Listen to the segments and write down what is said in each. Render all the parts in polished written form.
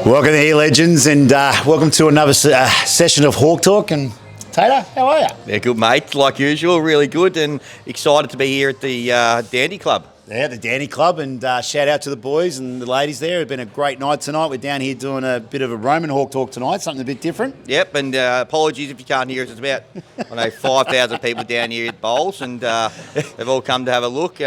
Welcome here, legends, and welcome to another session of Hawk Talk. And Tater, how are you? Yeah, good, mate. Like usual, really good, and excited to be here at the Dandy Club. Yeah, the Dandy Club, and shout out to the boys and the ladies there. It's been a great night tonight. We're down here doing a bit of a Roman Hawk Talk tonight, something a bit different. Yep, and apologies if you can't hear us. It's about 5,000 people down here at Bowls, and they've all come to have a look.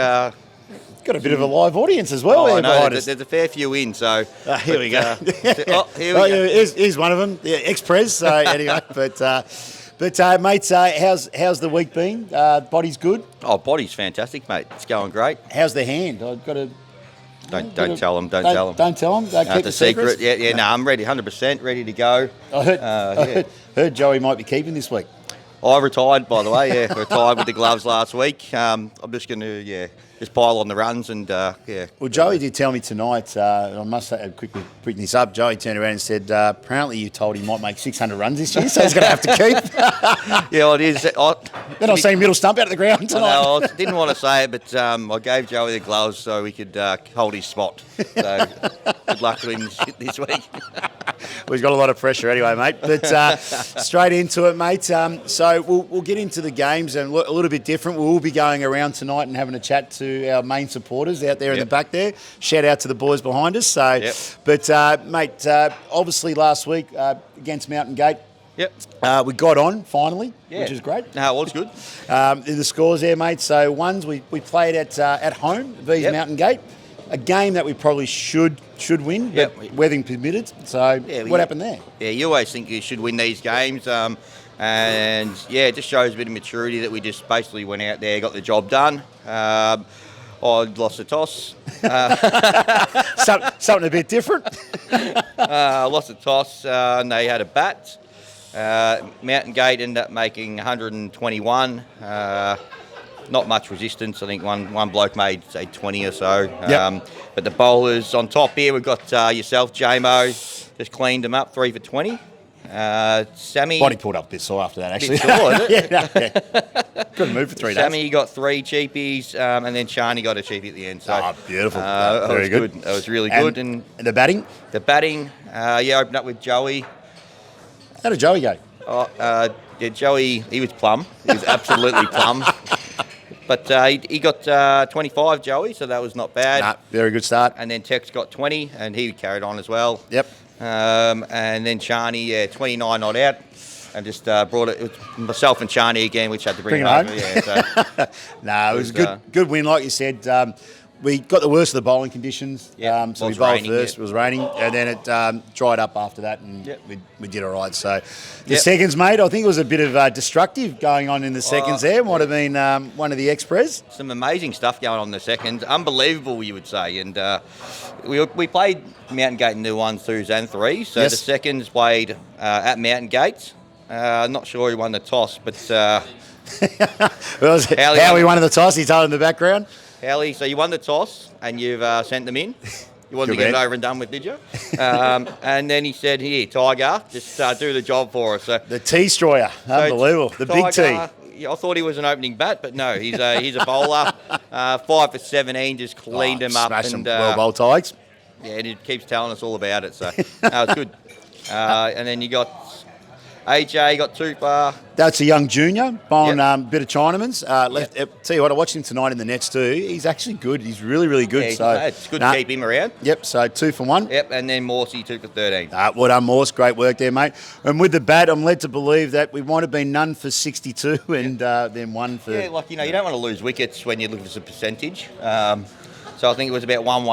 Got a bit of a live audience as well. I know, there's a fair few in, so... Here we go. Here we go. Here's one of them, yeah, ex-pres, so anyway, But mates, how's the week been? Body's good? Oh, body's fantastic, mate. It's going great. How's the hand? I've got to... Don't tell them, don't tell them. Don't tell them? Keep the secret. Yeah, no, I'm ready, 100% ready to go. I heard Joey might be keeping this week. I retired, by the way, yeah. Retired with the gloves last week. I'm just going to, just pile on the runs and, Well, Joey did tell me tonight, I must quickly pick this up, Joey turned around and said, apparently you told he might make 600 runs this year, so he's going to have to keep. Yeah, well, it is. Then I'm seeing middle stump out of the ground tonight. I didn't want to say it, but I gave Joey the gloves so he could hold his spot. So good luck to him this week. Well, he's got a lot of pressure anyway, mate. But straight into it, mate. So we'll get into the games and a little bit different. We'll be going around tonight and having a chat to our main supporters out there in the back there. Shout out to the boys behind us. So, But, mate, obviously last week against Mountain Gate, we got on finally, which is great. No, well, it's good. The scores there, mate. So ones we played at home, vs Mountain Gate. A game that we probably should win, but weather permitted. So what happened there? Yeah, you always think you should win these games. And, it just shows a bit of maturity that we just basically went out there, got the job done. I lost the toss. Something a bit different. Lost the toss, and they had a bat. Mountain Gate ended up making 121. Not much resistance. I think one bloke made, say, 20 or so. But the bowlers on top here, we've got yourself, Jamo, just cleaned them up, 3 for 20. Sammy... Body pulled up a bit sore after that, actually. Bit sore, is it? Couldn't move for 3 days. Sammy got 3 cheapies, and then Shani got a cheapie at the end. So, beautiful. Very good. That was really good. And the batting? The batting, opened up with Joey. How did Joey go? Joey, he was plum. He was absolutely plum. But he got 25, Joey, so that was not bad. Very good start. And then Tex got 20, and he carried on as well. Yep. And then Shani, 29 not out, and just brought it. It was myself and Shani again, which had to bring it over. Home. It was a good win, like you said. We got the worst of the bowling conditions. So we bowled first. It was raining, and then it dried up after that, and we did all right. So the seconds, mate, I think it was a bit of destructive going on in the seconds there. Might have been one of the ex-pres. Some amazing stuff going on in the seconds. Unbelievable, you would say. And we played Mountain Gate in the 1s, 2s and 3s. So the seconds played at Mountain Gate. Not sure who won the toss, but... Howie won the toss. He told in the background. Hallie, so you won the toss and you've sent them in. You wanted to get it over and done with, did you? And then he said, here, Tiger, just do the job for us. So, the T-Stroyer. Unbelievable. The big T. I thought he was an opening bat, but no, he's a bowler. 5 for 17, just cleaned him up. Smashed them well bowled Tigers. Yeah, and he keeps telling us all about it. So, no, it's good. And then you got... AJ got 2 far. That's a young junior, bowling a bit of Chinamans. Tell you what, I watched him tonight in the nets too. He's actually good. He's really, really good. Yeah, so it's good to keep him around. Yep, so 2 for 1. Yep, and then Morsey 2 for 13. Well done, Morse. Great work there, mate. And with the bat, I'm led to believe that we might have been none for 62 and then 1 for... Yeah, you don't want to lose wickets when you're looking for some percentage. So I think it was about 1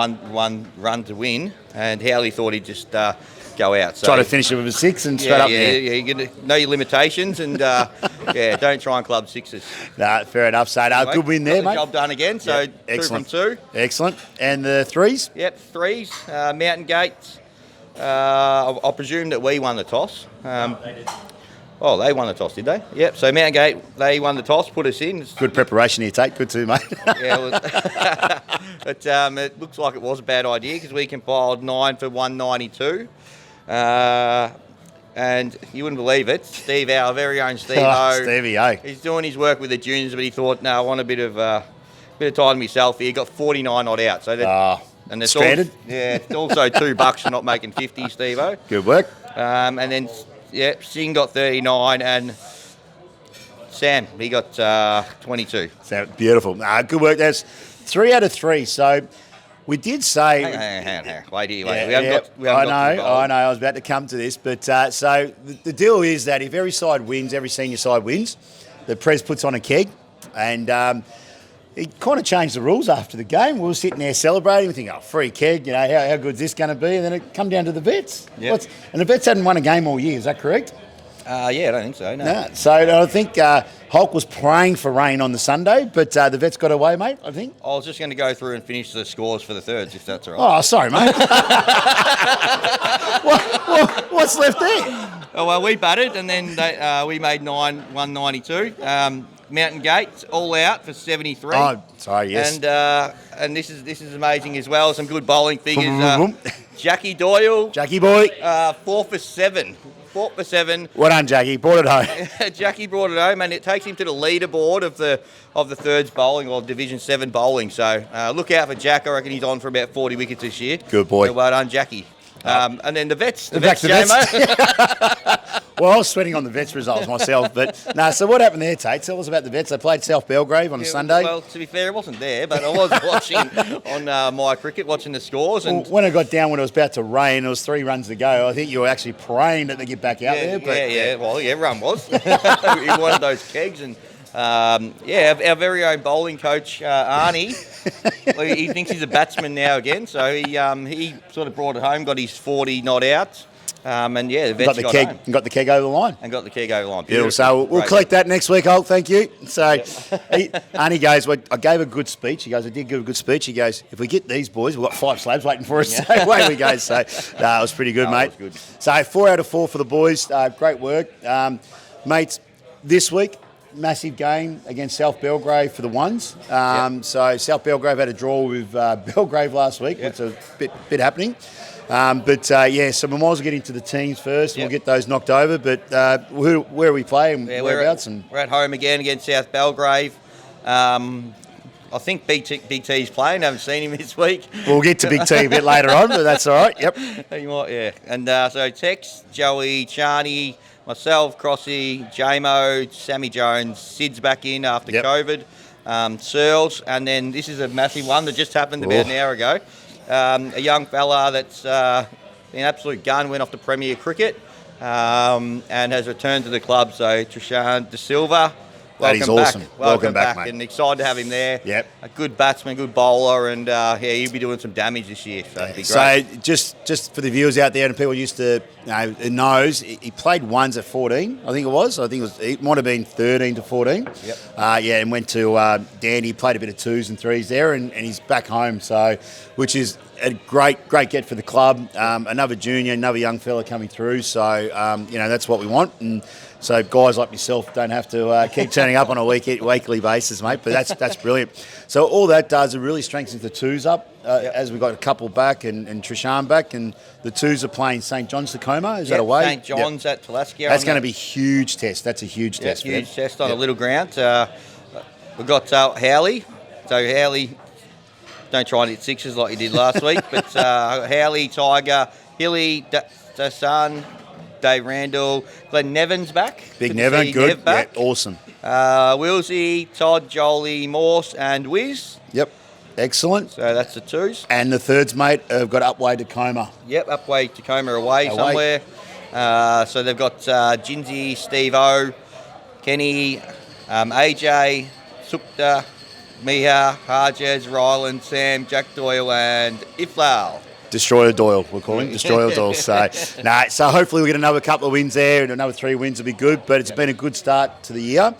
run to win, and Howley thought he'd just... go out. So, try to finish it with a 6 and straight up there. Yeah, you got to know your limitations and, don't try and club 6s. No, fair enough. So, anyway, good win there, mate. Job done again, so 2 from 2. Excellent. And the 3s? Yep, 3s. Mountain Gate. I presume that we won the toss. Oh, they won the toss, did they? Yep, so Mountain Gate, they won the toss, put us in. Good preparation here, Tate. Good too, mate. But it looks like it was a bad idea because we compiled 9 for 192. And you wouldn't believe it, Steve, our very own Steve O. Stevie O. He's doing his work with the juniors, but he thought, no, I want a bit of time to myself here. He got 49 not out. So And there's Stranded? it's also $2 for not making 50, Steve-O. Good work. And then, Singh got 39 and Sam, he got 22. So, beautiful. Good work. That's 3 out of 3. So we did say... Hang on. Wait. We I haven't got know. I was about to come to this. But so the deal is that if every side wins, every senior side wins, the Prez puts on a keg. And he kind of changed the rules after the game. We were sitting there celebrating. We think, free keg, how good's this going to be? And then it come down to the vets. Yep. And the vets hadn't won a game all year. Is that correct? I don't think so, no. So I think Hulk was praying for rain on the Sunday, but the vets got away, mate, I think. I was just going to go through and finish the scores for the thirds, if that's all right. Oh, sorry, mate. What's left there? Oh, well, we batted, and then we made 192. Mountain Gate all out for 73. Oh, sorry, yes. And this is amazing as well. Some good bowling figures. Jackie Doyle. Jackie boy. 4 for 7. 4 for 7. Well done, Jackie. Brought it home. Jackie brought it home, and it takes him to the leaderboard of the thirds bowling, or Division 7 bowling. So look out for Jack. I reckon he's on for about 40 wickets this year. Good boy. So well done, Jackie. And then the vets, Jamo. Well, I was sweating on the vets results myself, but so what happened there, Tate? Tell us about the vets. They played South Belgrave on a Sunday. Well, to be fair, I wasn't there, but I was watching on my cricket, watching the scores. And when it got down, when it was about to rain, there was 3 runs to go. I think you were actually praying that they get back out there. But Well, everyone was. He wanted those kegs, and our very own bowling coach Arnie. He thinks he's a batsman now again, so he sort of brought it home, got his 40 not out. The vets got home. Got the keg over the line. And got the keg over the line. Beautiful. So we'll collect that next week, Hulk. Thank you. So Arnie goes, I gave a good speech. He goes, I did give a good speach. He goes, if we get these boys, we've got 5 slabs waiting for us. So away we go. So it was pretty good, mate. It was good. So 4 out of 4 for the boys. Great work. Mates, this week, massive game against South Belgrave for the ones. So South Belgrave had a draw with Belgrave last week, which was a bit happening. So we might as well get into the teams first, and we'll get those knocked over. But where are we playing? Whereabouts? We're at home again against South Belgrave. I think Big T's playing. Haven't seen him this week. We'll get to Big T a bit later on, but that's all right. Yep. You might, yeah. And so Tex, Joey, Charney, myself, Crossy, Jamo, Sammy Jones, Sid's back in after COVID, Searles, and then this is a massive one that just happened about an hour ago. A young fella that's an absolute gun, went off to Premier Cricket and has returned to the club. So Trishan De Silva, welcome back. Awesome. Welcome back, mate. And excited to have him there. Yep. A good batsman, good bowler, and he'll be doing some damage this year. So it'd be great. So just for the viewers out there and people used to knows, he played ones at 14, I think it was. It might have been 13 to 14. Yep. And went to Dandy, played a bit of 2s and 3s there, and he's back home. So, which is a great get for the club. Another junior, another young fella coming through. So, that's what we want. And so guys like yourself don't have to keep turning up on a weekly basis, mate. But that's brilliant. So all that does, it really strengthens the 2s up as we've got a couple back and Trishan back. And the 2s are playing St. John's Tacoma. Is that away? St. John's at Talaskia. That's going to be a huge test. That's a huge test. Huge test on a little ground. We've got Howley. So Howley, don't try and hit 6s like you did last week. But Howley, Tiger, Hilly, Dasan, Dave Randall, Glenn Nevin's back. Big Nevin, good. Nev back. Yeah, awesome. Willsey, Todd, Jolie, Morse, and Wiz. Yep, excellent. So that's the 2s. And the 3rds, mate, have got Upway Tacoma. Yep, Upway Tacoma away somewhere. So they've got Jinsey, Steve-O, Kenny, AJ, Sukta, Miha, Harjez, Ryland, Sam, Jack Doyle, and Iflal. Destroyer Doyle, we're calling Destroyer Doyle. So hopefully we'll get another couple of wins there, and another 3 wins will be good. But it's been a good start to the year.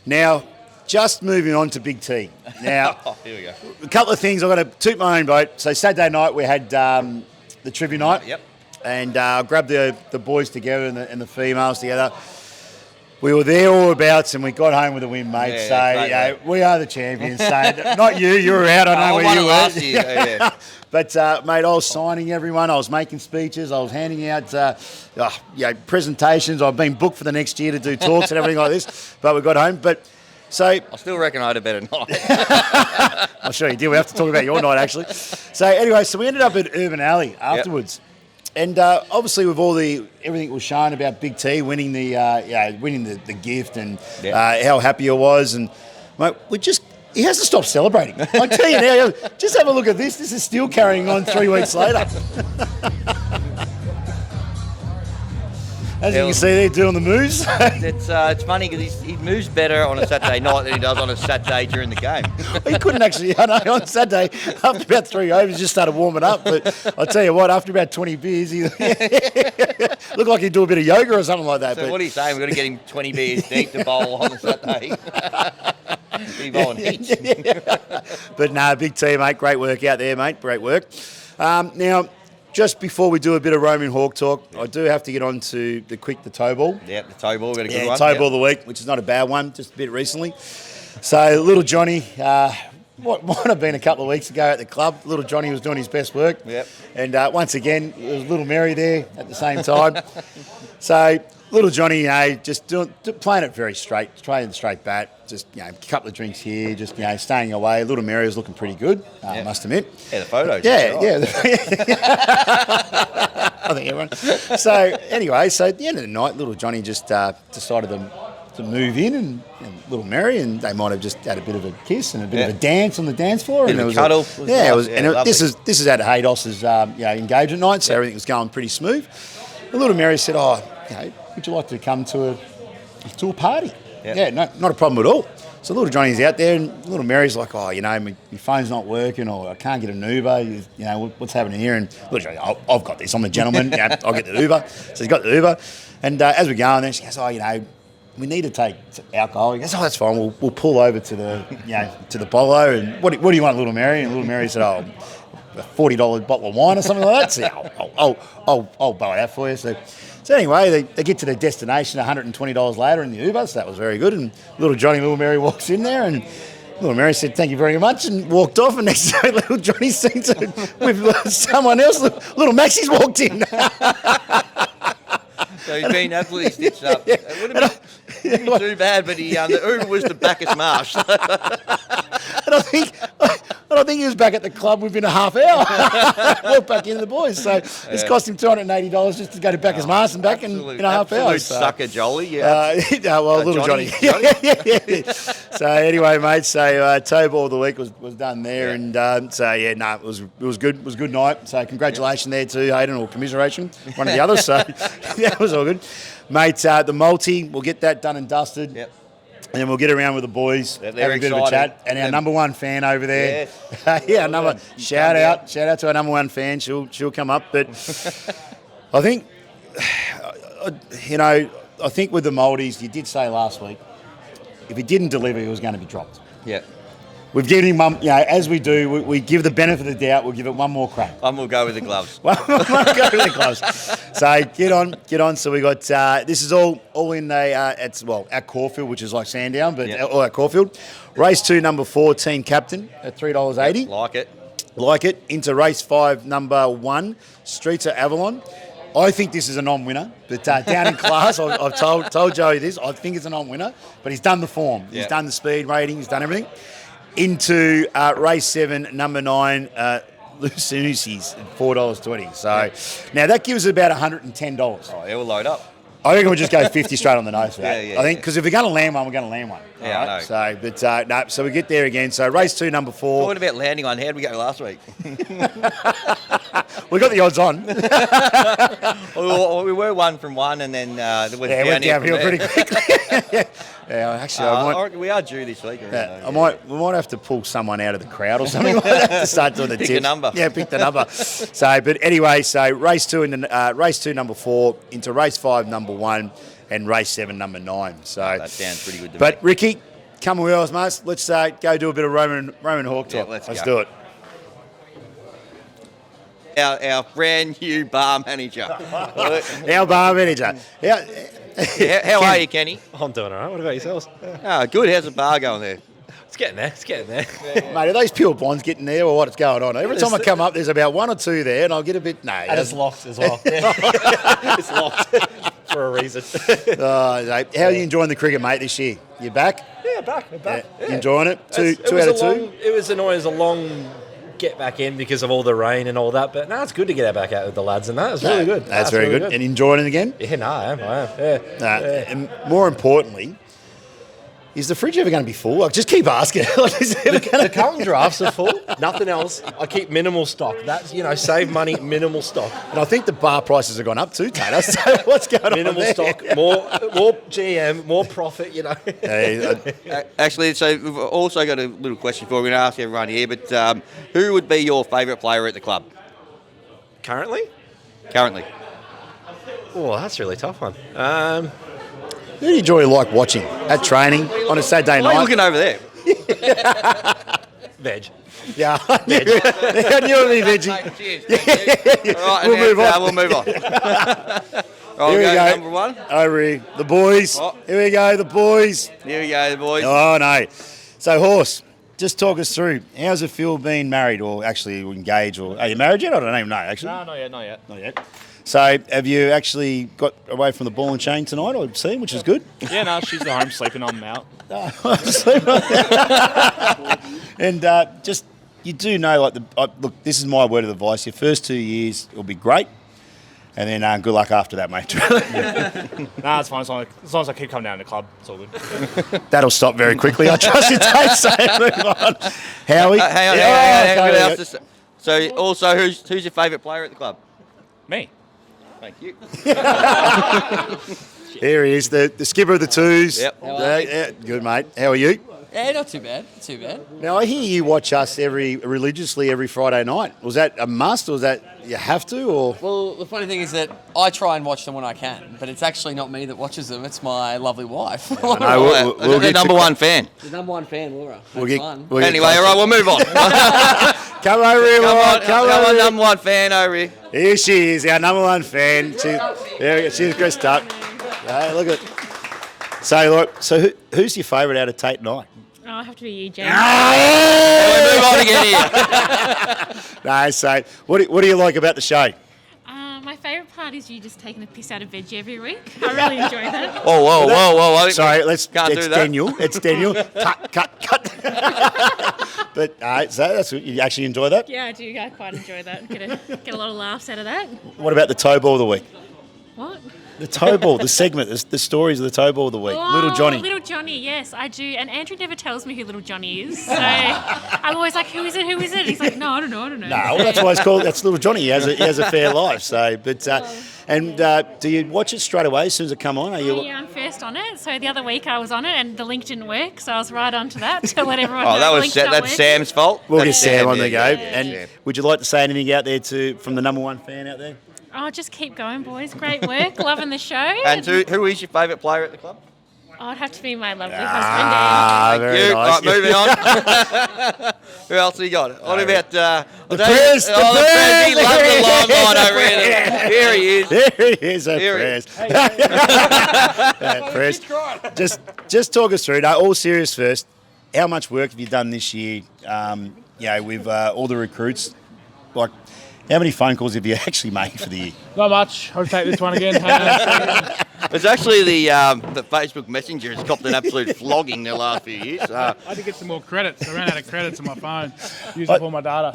Now, just moving on to Big T. Now, here we go. A couple of things. I've got to toot my own boat. So Saturday night we had the trivia night. Yep. And I grabbed the boys together and the females together. We were there all abouts and we got home with a win, mate. We are the champions. So not you were out. I know where you were. Last year. But, mate, I was signing everyone. I was making speeches. I was handing out presentations. I've been booked for the next year to do talks and everything like this. But we got home. But So I still reckon I had a better night. I'm sure you did. We have to talk about your night, actually. So anyway, so we ended up at Urban Alley afterwards. And obviously, with all everything was shown about Big T winning the gift and how happy I was, and mate, he has to stop celebrating. I tell you now, just have a look at this. This is still carrying on 3 weeks later. As you can see, they're doing the moves. It's funny because he moves better on a Saturday night than he does on a Saturday during the game. He couldn't actually. I know on Saturday after about 3 overs, he just started warming up. But I tell you what, after about 20 beers, he looked like he'd do a bit of yoga or something like that. So what are you saying? We've got to get him 20 beers deep to bowl on a Saturday. He's bowling heaps. But no, Big T, mate. Great work out there, mate. Great work. Now, just before we do a bit of Roaming Hawk talk, I do have to get on to the toe ball. Yeah, the toe ball, got a good one. Toe ball of the week, which is not a bad one, just a bit recently. So little Johnny, what might have been a couple of weeks ago at the club, little Johnny was doing his best work. Yep. And once again, there was little Mary there at the same time. So little Johnny, just playing it very straight, playing straight bat. Just, a couple of drinks here, just, staying away. Little Mary was looking pretty good, I must admit. Yeah, the photos. Yeah. I think everyone. So, anyway, at the end of the night, little Johnny just decided to move in and little Mary, and they might have just had a bit of a kiss and a bit of a dance on the dance floor. And it a was cuddle. This is at Haydos's engagement night, so everything was going pretty smooth. And little Mary said, would you like to come to a party? Yep. Yeah, not a problem at all. So little Johnny's out there, and little Mary's like, my phone's not working, or I can't get an Uber. What's happening here? And little Johnny, I've got this. I'm a gentleman. I'll get the Uber. So he's got the Uber, and as we're going there, she goes, we need to take alcohol. He goes, that's fine. We'll pull over to the Polo. And what do you want, little Mary? And little Mary said, a $40 bottle of wine or something like that. So I'll buy that for you. So anyway, they get to their destination $120 later in the Uber, so that was very good. And little Mary walks in there, and little Mary said, thank you very much, and walked off. And next day, little Johnny seen with someone else. Little Maxie's walked in. So he's been absolutely stitched up. It wouldn't be too bad, but the Uber was to Bacchus Marsh. And I think he was back at the club within a half hour. Walked back into the boys. So it's cost him $280 just to go to Bacchus Marsh and back in a half hour. Absolute sucker jolly, little Johnny. So anyway, mate, toe ball of the week was done there. And it was good. It was a good night. So congratulations there to Hayden, or commiseration, one of the others. So that was all good. Mate, the multi, we'll get that done and dusted. Yep. And then we'll get around with the boys, have a bit of a chat. And our number one fan over there. Yes. Shout out to our number one fan. She'll come up. But I think, I think with the Maldies, you did say last week, if he didn't deliver, he was going to be dropped. Yeah. We've given him, as we do, we give the benefit of the doubt. We'll give it one more crack. And we'll go with the gloves. We'll go with the gloves. So get on. So we got this is all in at Caulfield, which is like Sandown, but all at Caulfield. Race 2, number 4, team captain at $3.80. Like it. Into race 5, number 1, Streets of Avalon. I think this is a non-winner, but down in class, I've told Joey this. I think it's a non-winner, but he's done the form. He's done the speed rating. He's done everything. Into race 7, number 9, Lucinusi's at $4.20. So now that gives us about $110. Oh, it will load up. I reckon we'll just go 50 straight on the nose for that. Yeah, I think because if we're going to land one, we're going to land one. Yeah, right? I know. So, so we get there again. So race 2, number 4. What about landing one? How did we go last week? We got the odds on. We were 1 from 1, and then it went downhill pretty quickly. Actually, I reckon we are due this week. We might have to pull someone out of the crowd or something like that to start doing the tips. Pick a number. Yeah, pick the number. But anyway, race 2 number 4 into race 5, number 1, and race 7, number 9. So that sounds pretty good to me. But Ricky, come with us, mate. Let's go do a bit of Roman Hawk talk. Let's do it. Our brand new bar manager. Our bar manager. How are you, Kenny? I'm doing all right. What about yourselves? Good. How's the bar going there? It's getting there. Mate, are those pure blondes getting there, or what's going on? Every time I come up, there's about 1 or 2 there, and I'll get a bit... No. And it's locked as well. It's locked for a reason. How are you enjoying the cricket, mate, this year? You back? Yeah, Yeah, back. Yeah. Yeah. Enjoying it? Two was out of two? It was annoying. It was a long get back in because of all the rain and all that. But no, it's good to get back out with the lads and that. It's really good. That's very really good. And enjoying it again? Yeah, no, I am. Yeah. And more importantly, is the fridge ever going to be full? Like, just keep asking. Like, is it ever gonna... The Carlton drafts are full. Nothing else. I keep minimal stock. That's, save money, minimal stock. And I think the bar prices have gone up too, Tater. So what's going Minimal on there? stock, more GM, more profit, Actually, so we've also got a little question for you. We're going to ask everyone here, but who would be your favourite player at the club? Currently? Oh, that's a really tough one. Who do you enjoy like watching at training on a Saturday Why are you night? looking over there? Veg. Yeah, I knew it would be veggie. Cheers. All right, We'll move on. Right, Here we go. number one. Over here, the boys. Oh. Here we go, the boys. Here we go, the boys. Oh, no. So, Horse, just talk us through. How's it feel being married or actually engaged? Or are you married yet? I don't even know, actually. No, not yet. Not yet. So, have you actually got away from the ball and chain tonight, I've seen, which is good? Yeah, no, she's at home sleeping on them out. And just, you do know, like, look, this is my word of advice. Your first 2 years will be great. And then good luck after that, mate. Nah, it's fine. As long as I keep coming down to the club, it's all good. That'll stop very quickly. I trust you, Tate. So move on. Howie? Hang on. So, also, who's your favourite player at the club? Me. Thank you. Here he is, the skipper of the twos. Yep. Yeah, good, mate. How are you? Yeah, not too bad. Now, I hear you watch us religiously every Friday night. Was that a must, or was that you have to, or? Well, the funny thing is that I try and watch them when I can, but it's actually not me that watches them. It's my lovely wife. No, we'll the get number one fan. The number one fan, Laura. We'll That's get, fun. we'll get Anyway, all right, we'll move on. Come over here, Laura. Come on, number one fan over here. Here she is, our number one fan. She's dressed up. Hey, look at. So, Laura, who's your favourite out of Tate and I? Oh, I have to be you, James. We'll move on again here. No, so what do you like about the show? My favourite part is you just taking the piss out of veggie every week. I really enjoy that. Whoa. Sorry, Can't it's do that. Daniel. It's Daniel. Cut. But so that's you actually enjoy that. Yeah, I do. I quite enjoy that. Get a lot of laughs out of that. What about the toe ball of the week? What? The toe ball, the segment, the stories of the toe ball of the week. Little Johnny. Little Johnny, yes, I do. And Andrew never tells me who Little Johnny is. So I'm always like, who is it? He's like, no, I don't know. No, well, that's why it's called. That's Little Johnny. He has a fair life. So, but do you watch it straight away as soon as it come on? Are you? Yeah, I'm first on it. So the other week I was on it and the link didn't work, so I was right onto that to let everyone know. That's Sam's fault. We'll get That's Sam on the go. yeah. And would you like to say anything out there from the number one fan out there? Oh, just keep going, boys. Great work. Loving the show. And who is your favourite player at the club? Oh, it'd have to be my lovely Ah, husband, very nice. Right, moving on. Who else have you got? What about the Prez? Prez, the Prez. He loves the long line over here. Here he is. There he is, Here he Prez. Prez. Just talk us through. No, all serious first. How much work have you done this year? With all the recruits. Like, how many phone calls have you actually made for the year? Not much. I'll take this one again. It's actually the Facebook Messenger has copped an absolute flogging the last few years. I had to get some more credits. I ran out of credits on my phone. Using up all my data.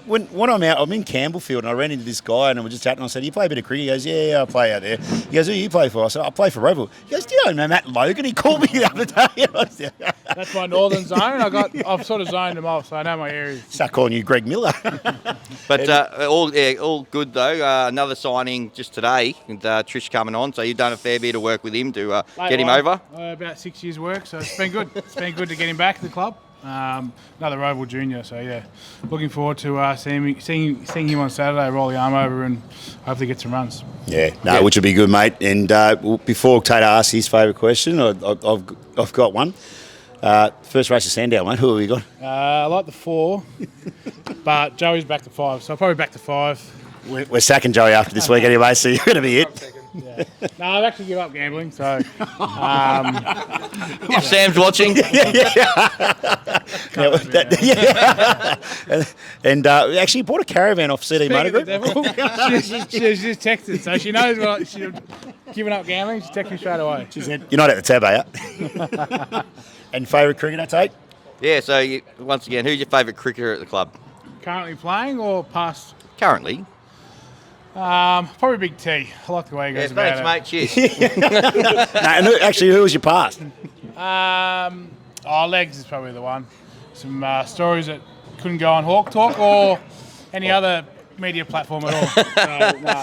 When I'm out, I'm in Campbellfield and I ran into this guy and we were just chatting. I said, "You play a bit of cricket?" He goes, "Yeah, I play out there." He goes, "Who do you play for?" I said, "I play for Rowville." He goes, "Do you know Matt Logan?" He called me the other day. That's my northern zone. I've sort of zoned them off, so I know my areas. Start calling you Greg Miller. But all good though. Another signing just today, and Trish coming on. So you've done a fair bit of work with him to get him over. About 6 years' work, so it's been good. It's been good to get him back at the club. Another Rowville junior, so yeah, looking forward to seeing him on Saturday, roll the arm over, and hopefully get some runs. Which would be good, mate. And before Tater asks his favourite question, I've got one. First race of Sandown, mate. Who have we got? I like the 4, but Joey's back to 5, so I'll probably back to 5. We're sacking Joey after this week anyway, so you're going to be it. No, I've actually given up gambling, so If Sam's watching, And actually bought a caravan off CD Motor Group. she's just texted, so she knows what she's given up gambling. She texted me straight away. She said, "You're not at the tab, are you?" And favourite cricketer, Tate? yeah. So once again, who's your favourite cricketer at the club? Currently playing or past? Currently. Probably Big T. I like the way he Yeah, goes about thanks, it. mate. Cheers. No, and who was your past? Legs is probably the one. Some stories that couldn't go on Hawk Talk or any other media platform at all.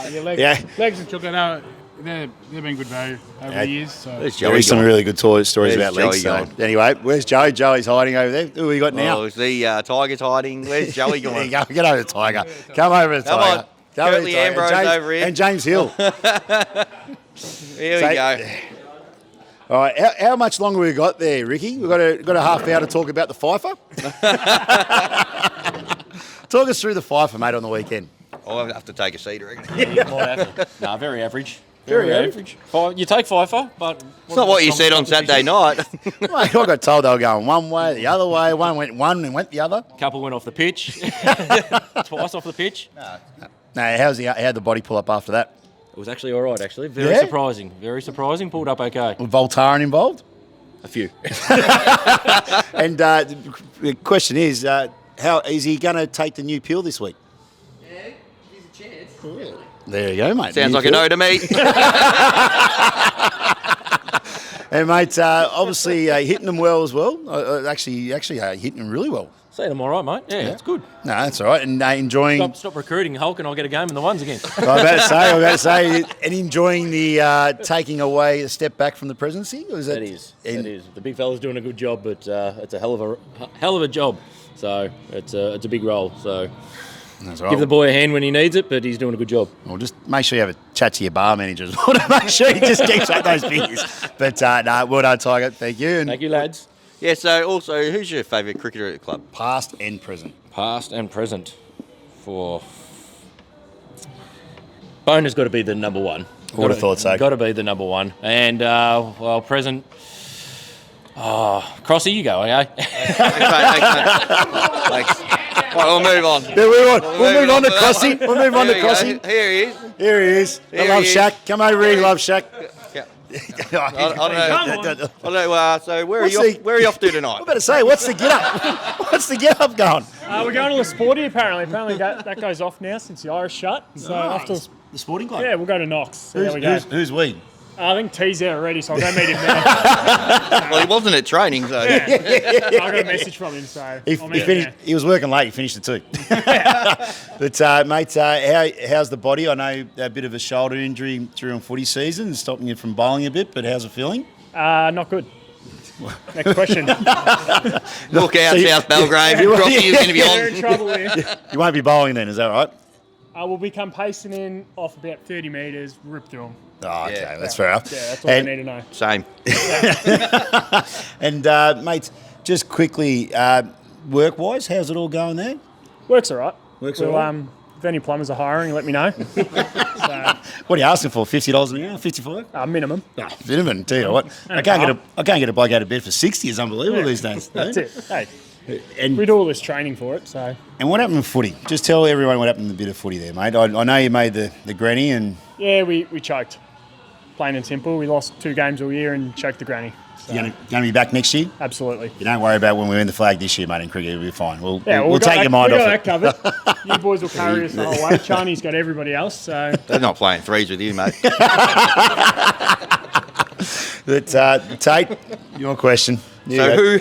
So, legs, Yeah. legs and Chuka, no, they've been good value over the years. So. There's There Joey is some gone. really good stories Where's about legs. Joey So. Anyway, where's Joey? Joey's hiding over there. Who we got now? Oh, is the Tiger's hiding? Where's Joey There you gone? go. Get over to Tiger. Come over to Come Tiger. on. Come over to Curtly Tiger. Ambrose And James, over here. And James Hill. Here we So- go. All right, how much longer we got there, Ricky? We've got a half hour to talk about the Fifer. Talk us through the Fifer, mate, on the weekend. I'll have to take a seat, I reckon. No, very average. Very average. You take FIFA, but It's not what you said on Saturday night. Mate, I got told they were going one way, the other way. One went one and went the other. couple went off the pitch, twice off the pitch. No, how'd the body pull up after that? It was actually all right. Actually, very Yeah? surprising. Very surprising. Pulled up okay. Was Voltaren involved? A few. And the question is, how is he going to take the new pill this week? Yeah, here's a chance. There you go, mate. Sounds New like a pill. no to me. And mate, obviously hitting them well as well. Actually hitting them really well. Saying I'm all right, mate. Yeah, it's good. No, that's all right. And enjoying. Stop recruiting Hulk, and I'll get a game in the ones again. I was about to say, and enjoying the taking away a step back from the presidency. Or is That is. The big fella's doing a good job, but it's a hell of a job. So it's a big role. So That's all give right. the boy a hand when he needs it, but he's doing a good job. Well, just make sure you have a chat to your bar manager as well to make sure he just keeps up those figures. But no, well done, Tiger. Thank you. And Thank you, lads. Yeah, so also, who's your favourite cricketer at the club? past and present. Past and present. For Boner's got to be the number one. Would have thought so. Got to be the number one. And present. Oh, Crossy, you go, okay? Thanks, mate. Thanks. Right, we'll move on. Yeah, we'll move on to Crossy. We'll move on to Here we go. Crossy. Here he is. Here he is. Here I love he is. Shaq. Come over here, love Shaq. Yeah. I I don't know. So where are you? What's Where are you off to tonight? I'm about to say, what's the get up? What's the get up going? We're going to the Sporty apparently. Apparently that goes off now since the Irish shut. So after, The sporting club. yeah, we'll go to Knox. So there we go. Who's we? I think T's there already, so I'll go meet him there. Well, he wasn't at training, so. I got a message from him, so I'll meet him there. He was working late. He finished at 2. But mate, how's the body? I know a bit of a shoulder injury during footy season, stopping you from bowling a bit. But how's it feeling? Not good. Next question. Look out, So you- South Belgrave. Crossy is going to be We're in on. trouble here. You won't be bowling then, is that right? We'll become pacing in off about 30 metres, rip through them. Oh, okay, Yeah. that's fair enough. Yeah, that's all I need to know. Same. And mate, just quickly, work-wise, how's it all going there? Works all right. Works We'll, all right. if any plumbers are hiring, let me know. What are you asking for? $50 an hour? 55? Minimum. Oh, minimum. Tell you what, I can't get a bloke out of bed for 60. It's unbelievable these days. That's it. Hey, And we do all this training for it, so. And what happened with footy? Just tell everyone what happened in the bit of footy there, mate. I know you made the granny and Yeah, we choked. Plain and simple. We lost 2 games all year and choked the granny. So, you're going to be back next year. absolutely. You don't worry about when we win the flag this year, mate, in cricket. It'll be fine. We'll we take your mind we off got it. that covered. You boys will carry us the whole way. Charney's got everybody else, so. They're not playing threes with you, mate. But, Tate, your question. So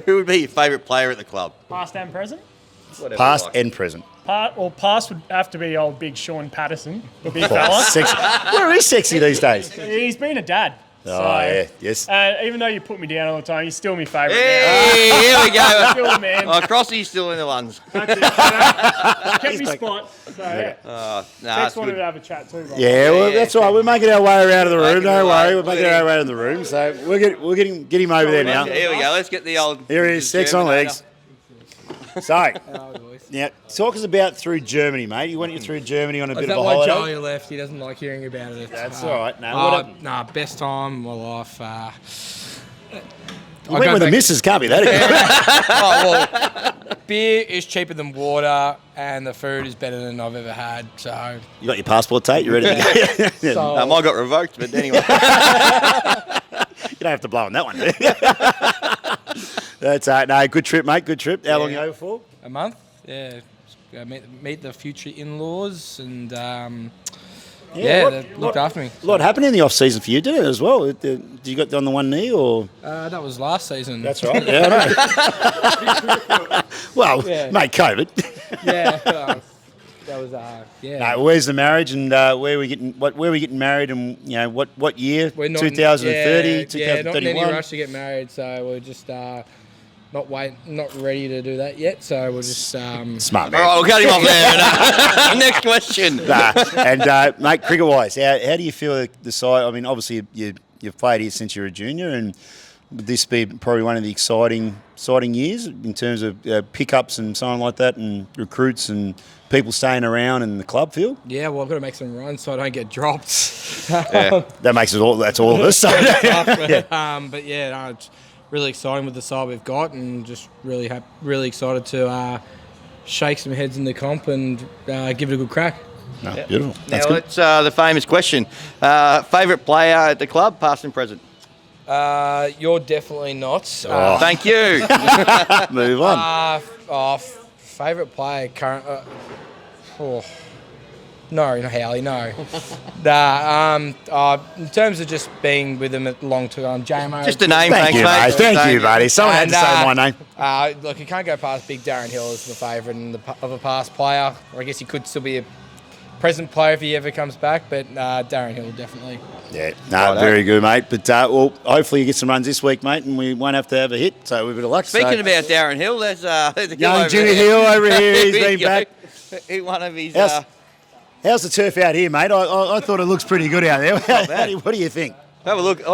who would be your favourite player at the club? Past and present? Whatever Past you like. and present. Past would have to be old big Sean Patterson, the big fella. Sexy. Where is sexy these days? He's been a dad. Oh, so, yeah, yes. Even though you put me down all the time, he's still my favourite. Hey, here we now. go. Still the man. Oh, Crossy's still in the ones. That's it. Kept me spot. So, yeah. No, Tex that's wanted good. to have a chat too. Yeah, well, that's all right. We're making our way around the room. Making Don't our way. worry. We're making our way around the room. So we'll get him over there now. Here we go. Let's get the old. Here he is, sex on legs. So, now, talk us about through Germany, mate. You went through Germany on a bit of a holiday. Is that why Joey left? He doesn't like hearing about it. That's all right. No, best time of my life. You went with the missus, can't be that again. Beer is cheaper than water, and the food is better than I've ever had. So You got your passport, Tate? You ready to go? So- Mine got revoked, but anyway. You don't have to blow on that one, do you? That's no, good trip, mate. Good trip. How long you over for? a month. Yeah, meet the future in-laws, and they looked after me. A lot happened in the off season for you, didn't it, as well? Did you got on the one knee or? That was last season. That's right. Yeah, I know. Well, mate, COVID. Yeah. That was No, where's the marriage and where are we getting married and what year? We're not 2030, 2031. Yeah, not in any rush to get married, so we're just not ready to do that yet. So we're just smart man. All right, we'll cut him off there. Next question. And mate, cricket wise, how do you feel the side? I mean, obviously you've played here since you were a junior, and would this be probably one of the exciting years in terms of pickups and so on like that, and recruits and people staying around in the club field? Yeah, well, I've got to make some runs so I don't get dropped. That makes it all. That's all of us. So. But it's really exciting with the side we've got, and just really excited to shake some heads in the comp and give it a good crack. No, beautiful. That's Now good. it's the famous question. Favourite player at the club, past and present? You're definitely not. Thank you. Move on. Favourite player current? No, not Howley. No. In terms of just being with them at long term, Jamo. Just a name, Thank you, mate. Thank you, buddy. Someone had to say my name. Look, you can't go past Big Darren Hill as my favourite of a past player. I guess he could still be a present player if he ever comes back, but Darren Hill definitely. Yeah, no, very good, mate. But hopefully you get some runs this week, mate, and we won't have to have a hit. So we've got a luck. Speaking about Darren Hill, there's a young Jimmy Hill over here. He's been back. One of his. How's the turf out here, mate? I thought it looks pretty good out there. What do you think? Have a look.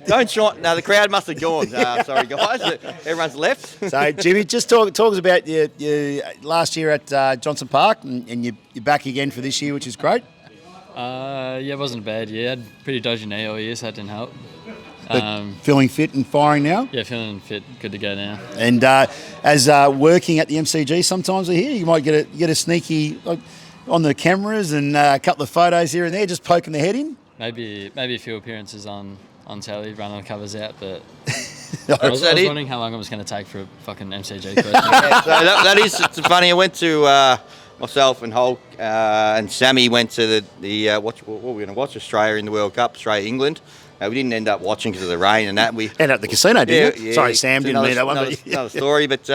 Don't shine. No, the crowd must have gone. Sorry, guys. Everyone's left. So, Jimmy, just talk us about your last year at Johnson Park, and you're back again for this year, which is great. It wasn't a bad year. I had pretty dodgy knee all year, so that didn't help. Feeling fit and firing now? Yeah, feeling fit. Good to go now. And as working at the MCG, sometimes I hear you might get a sneaky on the cameras and a couple of photos here and there, just poking the head in. Maybe a few appearances on telly, running the covers out, but I was wondering how long it was going to take for a fucking MCG question. It's funny. I went to myself and Hulk and Sammy went to the what were we going to watch? Australia in the World Cup, Australia England. We didn't end up watching because of the rain and that. We ended up at the casino, didn't we? Sorry, Sam, didn't mean that one. Another story, but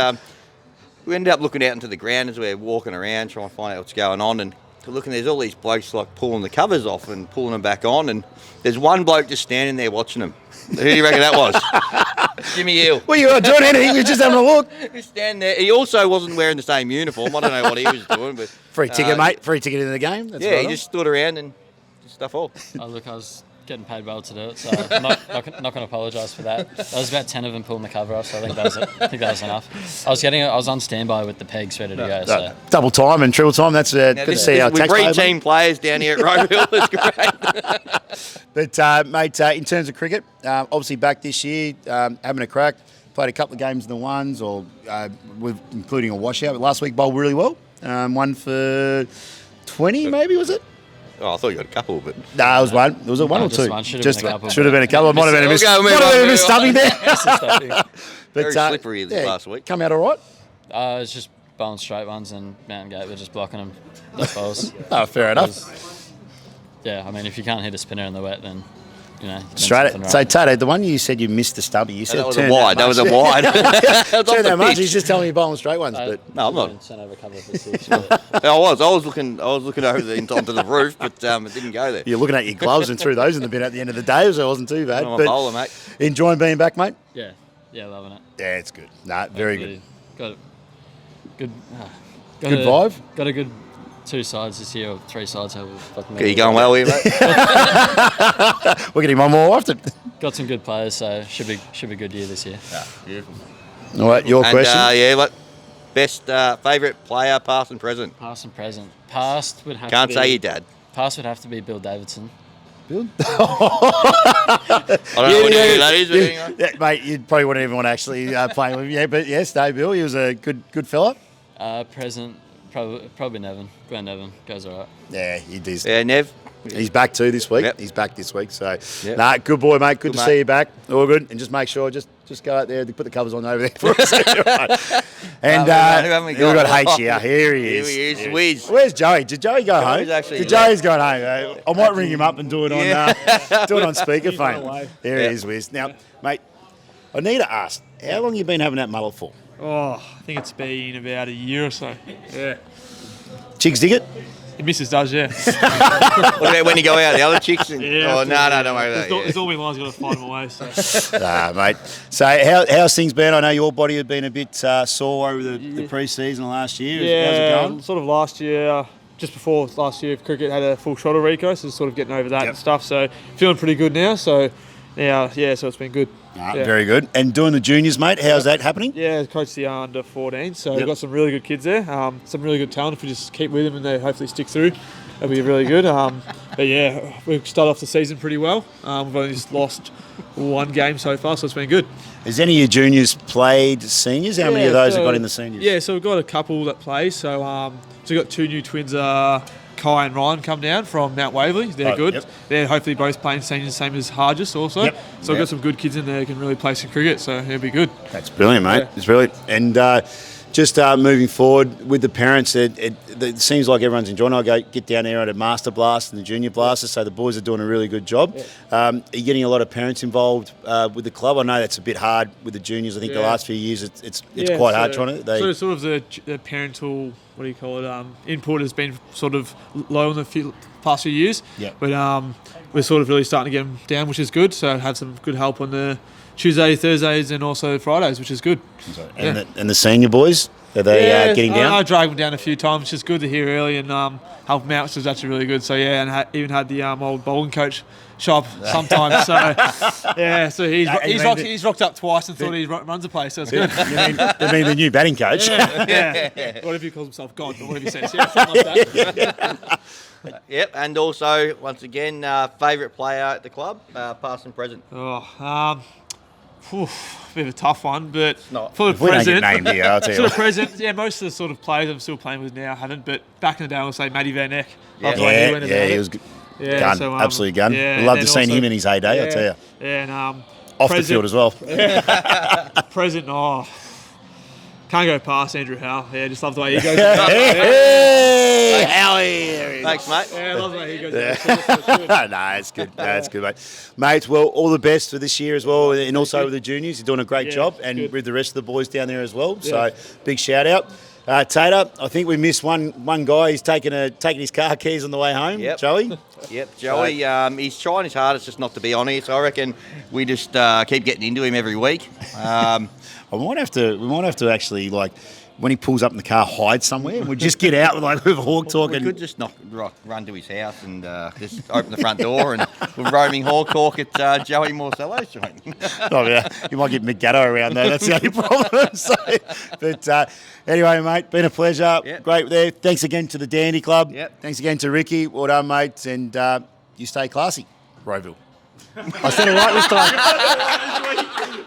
we ended up looking out into the ground as we were walking around trying to find out what's going on, and looking, there's all these blokes like pulling the covers off and pulling them back on, and there's one bloke just standing there watching them. Who do you reckon that was? Jimmy Hill. Well, you weren't doing anything, you were just having a look. He was standing there. He also wasn't wearing the same uniform. I don't know what he was doing, but free ticket, mate. Free ticket into the game. That's he just stood around and did stuff all. Oh, look, I was getting paid well to do it, so I'm not going to apologise for that. There was about 10 of them pulling the cover off, so I think that was enough. I was on standby with the pegs ready to go. So double time and triple time. That's good to see our tax. We've team players down here at Rowville. It's great. But mate, in terms of cricket, obviously back this year, having a crack. Played a couple of games in the ones, or including a washout. But last week bowled really well. One for 20, maybe was it? Oh, I thought you got a couple, but no, it was one. Was it one or two? Should have been a couple. Should have been a couple. Might have been a miss stubbing there. Very slippery last week. Come out all right. It's just bowling straight ones, and Mountain Gate were just blocking them. Those bowls. Fair enough. I mean, if you can't hit a spinner in the wet, then straight. So Tater, the one you said you missed the stubby, you said that was a wide. That was a wide. Turn that much. He's just telling me bowling straight ones, but no, I'm not. Sent over a couple of the six, I was looking over onto the roof, but it didn't go there. You're looking at your gloves and threw those in the bin at the end of the day, so it wasn't too bad. I'm a bowler, mate. Enjoying being back, mate. Yeah, loving it. Yeah, it's good. Very good. Got good vibe. Got a good 2 sides this year, or 3 sides. Are you going well here, mate? We're getting one more often. Got some good players, so should be a good year this year. Beautiful. All right, your question. Best favourite player, past and present. Past and present. Past would have Can't to be... say your dad. Past would have to be Bill Davidson. Bill? I don't know what that is, but anyway. Yeah, mate, you probably wouldn't even want to actually play with him. Yeah, but yes, no, Bill, he was a good fella. Present, probably Nevin. Glenn Nevin goes all right. Yeah, he does. Yeah, Nev. He's back too this week. Yep. He's back this week. So, Yep. nah, good boy, mate. Good to mate. see you back. All good. And just make sure, just go out there, put the covers on over there for us. And who haven't we we've got got? H here. Here he is. Here he is, Wiz. Where's Joey? Did Joey go Joey's home? actually Did left. Joey's going home? I might ring him up and do it on do it on speakerphone. There he is, Wiz. Now, mate, I need to ask, how long you been having that mullet for? Oh, I think it's been about a year or so. Yeah. Chicks dig it? The missus does, yeah. What about when you go out, the other chicks? And, Yeah, oh, no, don't worry about that. There's all my lines got to fight them away. So. Nah, mate. So how's things been? I know your body had been a bit sore over the pre-season last year. How's it going? Sort of last year, just before last year, cricket had a full shot of Rico, so sort of getting over that and stuff. So feeling pretty good now. So now, so it's been good. Very good. And doing the juniors, mate, how's that happening? Yeah, coach the under 14, so we've got some really good kids there. Some really good talent. If we just keep with them and they hopefully stick through, that'll be really good. But yeah, we've started off the season pretty well. We've only just lost one game so far, so it's been good. Has any of your juniors played seniors? How many of those have got in the seniors? Yeah, so we've got a couple that play. So we've got two new twins, Kai and Ryan, come down from Mount Waverley. They're good. Yep. They're hopefully both playing seniors, same as Hargis also. Yep. So we've got some good kids in there who can really play some cricket, so it'll be good. That's brilliant, mate. Yeah. It's brilliant. And just moving forward with the parents, it seems like everyone's enjoying it. I get down there at a Master Blast and the Junior Blasters, so the boys are doing a really good job. Are you getting a lot of parents involved with the club? I know that's a bit hard with the juniors. I think the last few years it's quite hard trying to... So sort of the parental, what do you call it, input has been sort of low in the past few years. Yeah. But we're sort of really starting to get them down, which is good. So have some good help on the Tuesdays, Thursdays and also Fridays, which is good. And the senior boys, are they getting down? I drag them down a few times, which is good to hear early and help them out, which is actually really good. So yeah, and even had the old bowling coach shop sometimes. So yeah, so he's rocked up twice and thought he runs the place. So it's good. You mean the new batting coach? Yeah. Whatever he calls himself, God, but whatever he says. Yeah, something like that. Yep, and also, once again, favourite player at the club, past and present. Bit of a tough one, but for the If we don't get present, named here, I'll tell you sort of what. present. Yeah, most of the sort of players I'm still playing with now haven't, but back in the day, I'll say Matty Van Eck. Loved the way he went about he it. was good. Yeah, Gun, so, absolutely gun. yeah, I'd love and to seen also- him in his heyday, I tell you. And Off the field as well. present, can't go past Andrew Howe. Yeah, just love the way he goes. Hey, Howie! Thanks, mate. Yeah, I love the way he goes. No, it's good. That's good, mate. Mate, well, all the best for this year as well, and also with the juniors. You're doing a great job, and with the rest of the boys down there as well. So, big shout out. Tater, I think we missed one guy. He's taking his car keys on the way home. Yep. Joey. Yep, Joey. He's trying his hardest just not to be on here. So I reckon we just keep getting into him every week. We might have to actually, like, when he pulls up in the car, hide somewhere, and we just get out with Hawk Talk. We could just run to his house and just open the front door and we're roaming Hawk Talk at Joey Morcello's joint. Oh yeah, you might get Mick Gatto around there. That's the only problem. So, but anyway, mate, been a pleasure. Yep. Great there. Thanks again to the Dandy Club. Yep. Thanks again to Ricky. Well done, mate. And you stay classy, Rowville. I said it right this time.